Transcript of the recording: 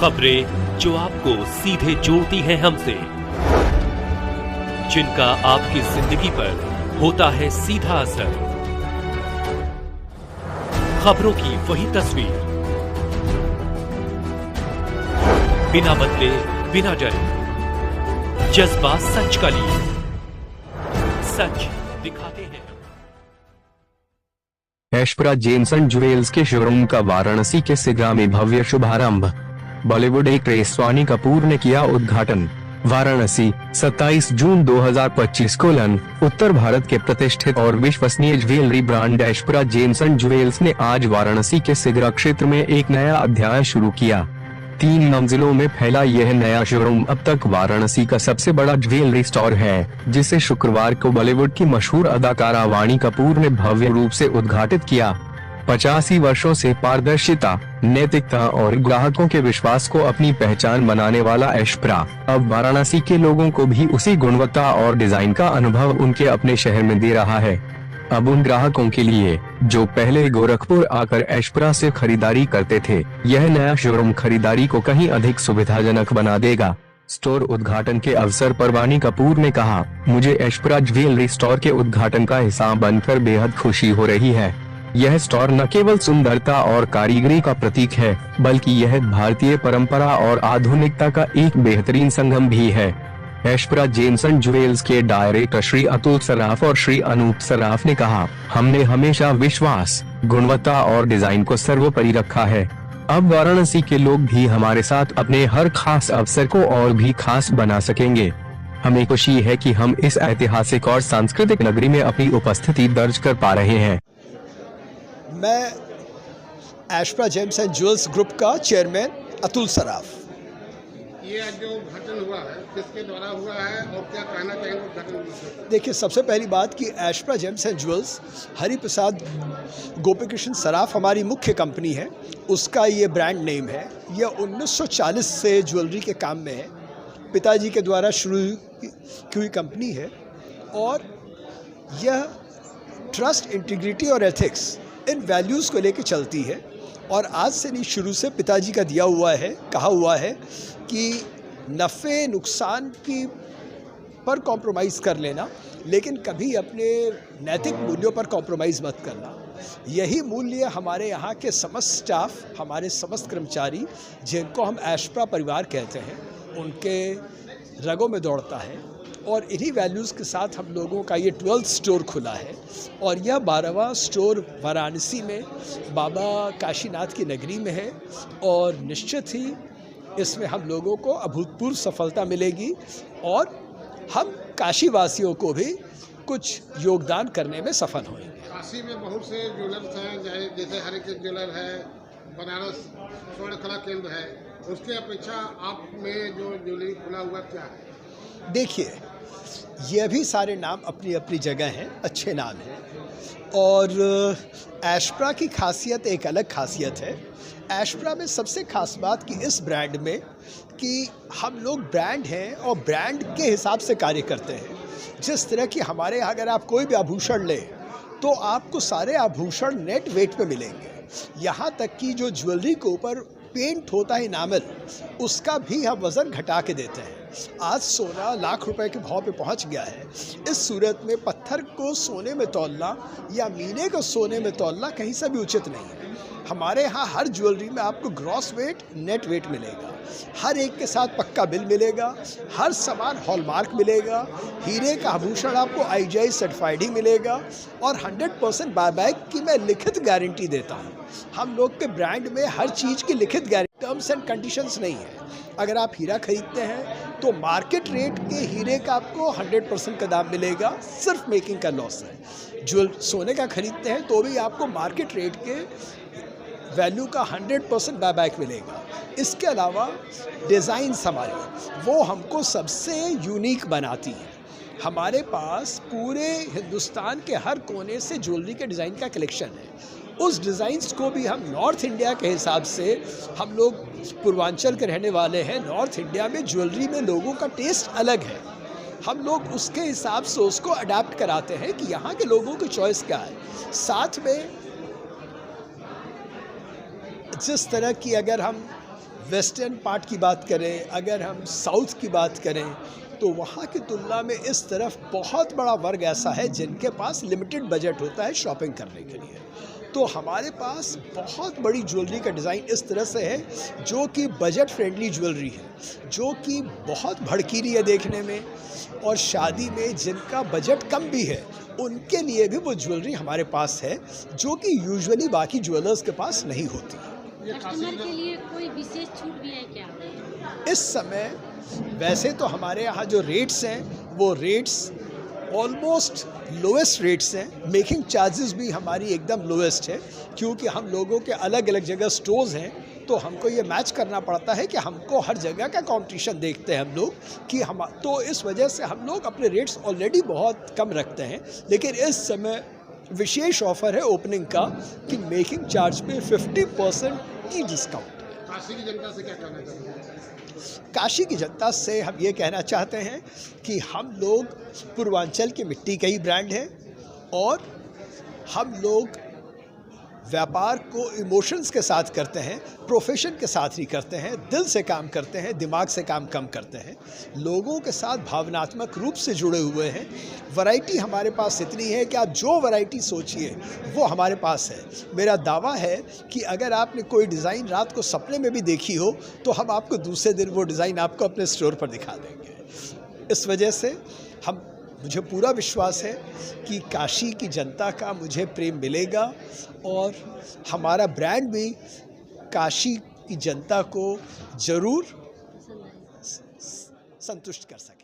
खबरें जो आपको सीधे जोड़ती हैं हमसे, जिनका आपकी जिंदगी पर होता है सीधा असर। खबरों की वही तस्वीर, बिना बदले बिना डरे, जज्बा सच का लिए, सच दिखाते हैं। ऐश्वर्या जेमसन ज्वेल्स के शोरूम का वाराणसी के सिगरा में भव्य शुभारंभ। बॉलीवुड एक्ट्रेस वानी कपूर ने किया उद्घाटन। वाराणसी 27 जून 2025 उत्तर भारत के प्रतिष्ठित और विश्वसनीय jewellery brand Aishwarya Gemson Jewels ने आज वाराणसी के सिगरा क्षेत्र में एक नया अध्याय शुरू किया। 3 मंजिलों में फैला यह नया शोरूम अब तक वाराणसी का सबसे बड़ा ज्वेलरी स्टोर है, जिसे शुक्रवार को बॉलीवुड की मशहूर अदाकारा वानी कपूर ने भव्य रूप से उद्घाटित किया। 85 वर्षों से पारदर्शिता, नैतिकता और ग्राहकों के विश्वास को अपनी पहचान बनाने वाला ऐश्वर्या अब वाराणसी के लोगों को भी उसी गुणवत्ता और डिजाइन का अनुभव उनके अपने शहर में दे रहा है। अब उन ग्राहकों के लिए जो पहले गोरखपुर आकर ऐश्वर्या से खरीदारी करते थे, यह नया शोरूम खरीदारी को कहीं अधिक सुविधाजनक बना देगा। स्टोर उद्घाटन के अवसर पर वानी कपूर ने कहा, मुझे ऐश्वर्या ज्वेलरी स्टोर के उद्घाटन का हिस्सा बनकर बेहद खुशी हो रही है। यह स्टोर न केवल सुंदरता और कारीगरी का प्रतीक है, बल्कि यह भारतीय परंपरा और आधुनिकता का एक बेहतरीन संगम भी है। ऐश्वर्या जेमसन ज्वेल्स के डायरेक्टर श्री अतुल सराफ और श्री अनूप सराफ ने कहा, हमने हमेशा विश्वास, गुणवत्ता और डिजाइन को सर्वोपरि रखा है। अब वाराणसी के लोग भी हमारे साथ अपने हर खास अवसर को और भी खास बना सकेंगे। हमें खुशी है कि हम इस ऐतिहासिक और सांस्कृतिक नगरी में अपनी उपस्थिति दर्ज कर पा रहे हैं। मैं ऐश्वर्या जेमसन ज्वेल्स ग्रुप का चेयरमैन अतुल सराफ। ये आज जो उद्घाटन हुआ है, किसके द्वारा हुआ है और क्या कहना चाहेंगे उद्घाटन? देखिए, सबसे पहली बात कि ऐश्वर्या जेमसन ज्वेल्स हरि प्रसाद गोपी कृष्ण सराफ हमारी मुख्य कंपनी है, उसका ये ब्रांड नेम है। यह 1940 से ज्वेलरी के काम में है, पिताजी के द्वारा शुरू की हुई कंपनी है और यह ट्रस्ट, इंटीग्रिटी और एथिक्स इन वैल्यूज़ को लेकर चलती है। और आज से नहीं, शुरू से पिताजी का दिया हुआ है, कहा हुआ है कि नफ़े नुकसान की पर कॉम्प्रोमाइज़ कर लेना, लेकिन कभी अपने नैतिक मूल्यों पर कॉम्प्रोमाइज़ मत करना। यही मूल्य हमारे यहाँ के समस्त स्टाफ, हमारे समस्त कर्मचारी, जिनको हम ऐश्वर्या परिवार कहते हैं, उनके रगों में दौड़ता है। और इन्हीं वैल्यूज़ के साथ हम लोगों का ये 12th स्टोर खुला है और यह 12वां स्टोर वाराणसी में बाबा काशीनाथ की नगरी में है। और निश्चित ही इसमें हम लोगों को अभूतपूर्व सफलता मिलेगी और हम काशी वासियों को भी कुछ योगदान करने में सफल होंगे। काशी में बहुत से ज्वेलर्स हैं, जैसे हरिकृष्ण ज्वेलर है, बनारस स्वर्ण कला केंद्र है, उसके अपेक्षा आप में जो ज्वेलरी खुला हुआ क्या है? देखिए, ये भी सारे नाम अपनी अपनी जगह हैं, अच्छे नाम हैं और ऐश्वर्या की खासियत एक अलग खासियत है। ऐश्वर्या में सबसे खास बात कि इस ब्रांड में कि हम लोग ब्रांड हैं और ब्रांड के हिसाब से कार्य करते हैं। जिस तरह की हमारे यहाँ अगर आप कोई भी आभूषण लें तो आपको सारे आभूषण नेट वेट पे मिलेंगे। यहाँ तक कि जो ज्वेलरी के ऊपर पेंट होता है इनामल, उसका भी हम वज़न घटा के देते हैं। आज सोना लाख रुपए के भाव पे पहुंच गया है। इस सूरत में पत्थर को सोने में तौलना या मीने को सोने में तौलना कहीं से भी उचित नहीं है। हमारे यहाँ हर ज्वेलरी में आपको ग्रॉस वेट, नेट वेट मिलेगा, हर एक के साथ पक्का बिल मिलेगा, हर सामान हॉलमार्क मिलेगा, हीरे का आभूषण आपको IGI सर्टिफाइड ही मिलेगा और 100% बायबैक की मैं लिखित गारंटी देता हूँ। हम लोग के ब्रांड में हर चीज़ की लिखित गारंटी, टर्म्स एंड कंडीशंस नहीं है। अगर आप हीरा खरीदते हैं तो मार्केट रेट के हीरे का आपको 100% का दाम मिलेगा, सिर्फ मेकिंग का लॉस है। जो सोने का खरीदते हैं तो भी आपको मार्केट रेट के वैल्यू का 100% बायबैक मिलेगा। इसके अलावा डिज़ाइंस हमारे वो हमको सबसे यूनिक बनाती है। हमारे पास पूरे हिंदुस्तान के हर कोने से ज्वेलरी के डिज़ाइन का कलेक्शन है। उस डिज़ाइंस को भी हम नॉर्थ इंडिया के हिसाब से, हम लोग पूर्वांचल के रहने वाले हैं, नॉर्थ इंडिया में ज्वेलरी में लोगों का टेस्ट अलग है। हम लोग उसके हिसाब से उसको अडाप्ट कराते हैं कि यहाँ के लोगों की चॉइस क्या है। साथ में जिस तरह की अगर हम वेस्टर्न पार्ट की बात करें, अगर हम साउथ की बात करें, तो वहाँ की तुलना में इस तरफ बहुत बड़ा वर्ग ऐसा है जिनके पास लिमिटेड बजट होता है शॉपिंग करने के लिए। तो हमारे पास बहुत बड़ी ज्वेलरी का डिज़ाइन इस तरह से है जो कि बजट फ्रेंडली ज्वेलरी है, जो कि बहुत भड़कीली है देखने में, और शादी में जिनका बजट कम भी है उनके लिए भी वो ज्वेलरी हमारे पास है जो कि यूजुअली बाकी ज्वेलर्स के पास नहीं होती। कस्टमर के लिए कोई विशेष छूट भी है क्या? इस समय वैसे तो हमारे यहाँ जो रेट्स हैं वो रेट्स ऑलमोस्ट लोएस्ट रेट्स हैं। मेकिंग चार्जेस भी हमारी एकदम लोएस्ट है, क्योंकि हम लोगों के अलग अलग जगह स्टोर्स हैं, तो हमको ये मैच करना पड़ता है कि हमको हर जगह का कंपटीशन देखते हैं हम लोग कि हम, तो इस वजह से हम लोग अपने रेट्स ऑलरेडी बहुत कम रखते हैं। लेकिन इस समय विशेष ऑफर है ओपनिंग का कि मेकिंग चार्ज पे 50% की डिस्काउंट। काशी की जनता से क्या कहना चाहते हैं? काशी की जनता से हम ये कहना चाहते हैं कि हम लोग पूर्वांचल की मिट्टी का ही ब्रांड है, और हम लोग व्यापार को इमोशंस के साथ करते हैं, प्रोफेशन के साथ ही करते हैं, दिल से काम करते हैं, दिमाग से काम कम करते हैं, लोगों के साथ भावनात्मक रूप से जुड़े हुए हैं। वैरायटी हमारे पास इतनी है कि आप जो वैरायटी सोचिए वो हमारे पास है। मेरा दावा है कि अगर आपने कोई डिज़ाइन रात को सपने में भी देखी हो तो हम आपको दूसरे दिन वो डिज़ाइन आपको अपने स्टोर पर दिखा देंगे। इस वजह से मुझे पूरा विश्वास है कि काशी की जनता का मुझे प्रेम मिलेगा, और हमारा ब्रांड भी काशी की जनता को ज़रूर संतुष्ट कर सके।